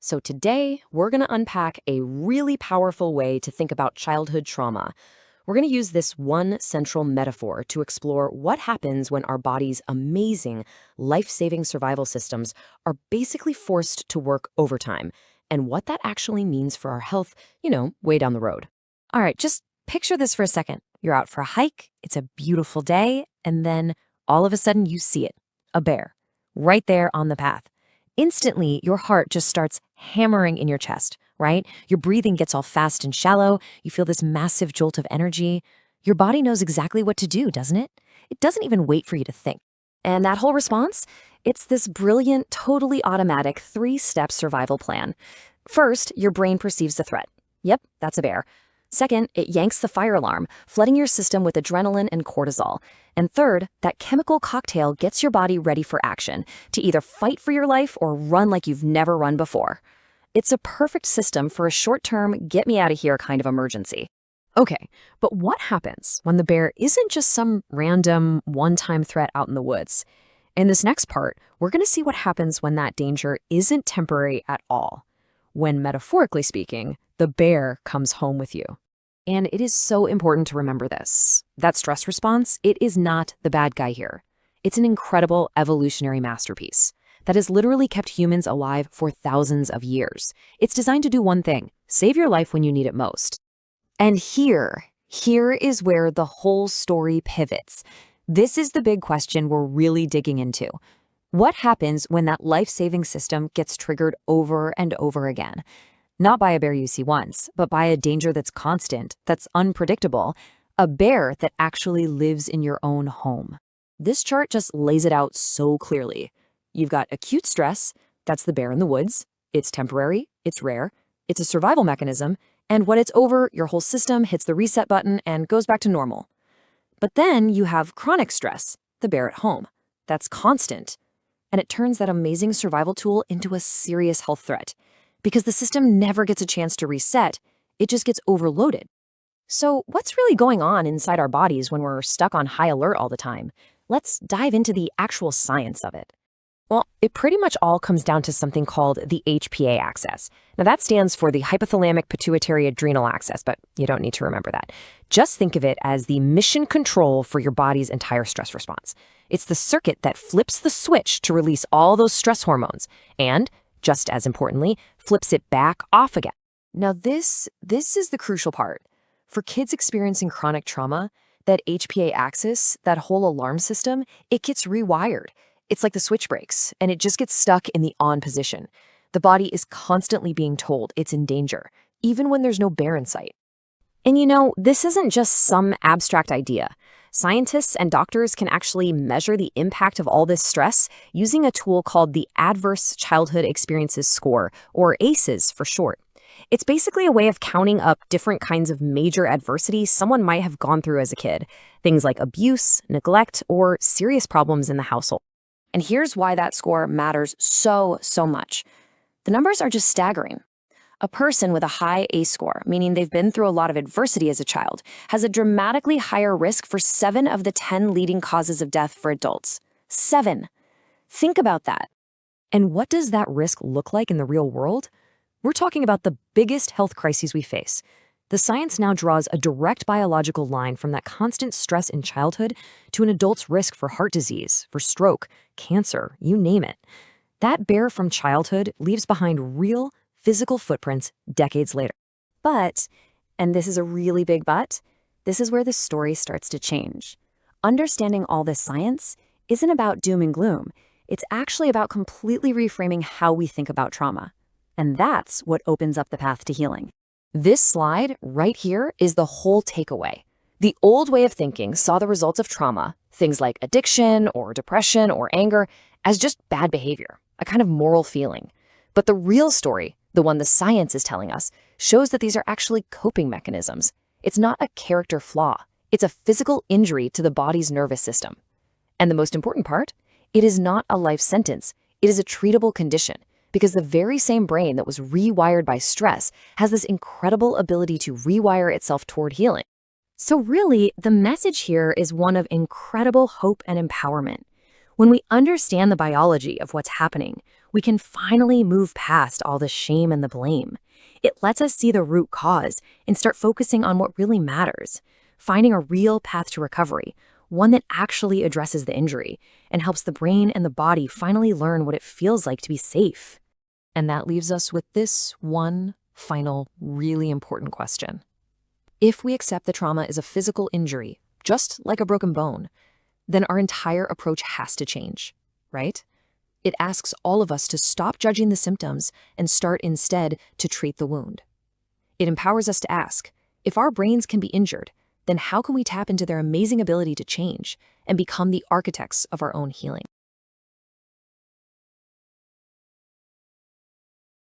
So today, we're going to unpack a really powerful way to think about childhood trauma. We're going to use this one central metaphor to explore what happens when our body's amazing, life-saving survival systems are basically forced to work overtime, and what that actually means for our health, way down the road. All right, just picture this for a second. You're out for a hike, it's a beautiful day, and then all of a sudden you see it, a bear, right there on the path. Instantly, your heart just starts hammering in your chest, right? Your breathing gets all fast and shallow. You feel this massive jolt of energy. Your body knows exactly what to do, doesn't it? It doesn't even wait for you to think. And that whole response? It's this brilliant, totally automatic three-step survival plan. First, your brain perceives the threat. Yep, that's a bear. Second, it yanks the fire alarm, flooding your system with adrenaline and cortisol. And third, that chemical cocktail gets your body ready for action, to either fight for your life or run like you've never run before. It's a perfect system for a short-term, get-me-out-of-here kind of emergency. Okay, but what happens when the bear isn't just some random, one-time threat out in the woods? In this next part, we're going to see what happens when that danger isn't temporary at all. When, metaphorically speaking, the bear comes home with you. And it is so important to remember this. That stress response, it is not the bad guy here. It's an incredible evolutionary masterpiece that has literally kept humans alive for thousands of years. It's designed to do one thing: save your life when you need it most. And here is where the whole story pivots. This is the big question we're really digging into. What happens when that life-saving system gets triggered over and over again? Not by a bear you see once, but by a danger that's constant, that's unpredictable, a bear that actually lives in your own home. This chart just lays it out so clearly. You've got acute stress, that's the bear in the woods. It's temporary, it's rare, it's a survival mechanism, and when it's over, your whole system hits the reset button and goes back to normal. But then you have chronic stress, the bear at home. That's constant. And it turns that amazing survival tool into a serious health threat. Because the system never gets a chance to reset, it just gets overloaded. So what's really going on inside our bodies when we're stuck on high alert all the time? Let's dive into the actual science of it. Well, it pretty much all comes down to something called the HPA axis. Now that stands for the hypothalamic pituitary adrenal axis, but you don't need to remember that. Just think of it as the mission control for your body's entire stress response. It's the circuit that flips the switch to release all those stress hormones and, just as importantly, flips it back off again. Now this is the crucial part. For kids experiencing chronic trauma, that HPA axis, that whole alarm system, it gets rewired. It's like the switch breaks, and it just gets stuck in the on position. The body is constantly being told it's in danger, even when there's no bear in sight. And this isn't just some abstract idea. Scientists and doctors can actually measure the impact of all this stress using a tool called the Adverse Childhood Experiences Score, or ACEs for short. It's basically a way of counting up different kinds of major adversity someone might have gone through as a kid, things like abuse, neglect, or serious problems in the household. And here's why that score matters so much. The numbers are just staggering. A person with a high ACE score, meaning they've been through a lot of adversity as a child, has a dramatically higher risk for 7 of the 10 leading causes of death for adults. 7. Think about that. And what does that risk look like in the real world? We're talking about the biggest health crises we face. The science now draws a direct biological line from that constant stress in childhood to an adult's risk for heart disease, for stroke, cancer, you name it. That bear from childhood leaves behind real, physical footprints decades later. But, and this is a really big but, this is where the story starts to change. Understanding all this science isn't about doom and gloom. It's actually about completely reframing how we think about trauma. And that's what opens up the path to healing. This slide right here is the whole takeaway. The old way of thinking saw the results of trauma, things like addiction or depression or anger, as just bad behavior, a kind of moral feeling. But the real story, the one the science is telling us, shows that these are actually coping mechanisms. It's not a character flaw. It's a physical injury to the body's nervous system. And the most important part, it is not a life sentence. It is a treatable condition because the very same brain that was rewired by stress has this incredible ability to rewire itself toward healing. So really, the message here is one of incredible hope and empowerment. When we understand the biology of what's happening, we can finally move past all the shame and the blame. It lets us see the root cause and start focusing on what really matters, finding a real path to recovery, one that actually addresses the injury and helps the brain and the body finally learn what it feels like to be safe. And that leaves us with this one final, really important question. If we accept the trauma is a physical injury, just like a broken bone, then our entire approach has to change, right? It asks all of us to stop judging the symptoms and start instead to treat the wound. It empowers us to ask, if our brains can be injured, then how can we tap into their amazing ability to change and become the architects of our own healing?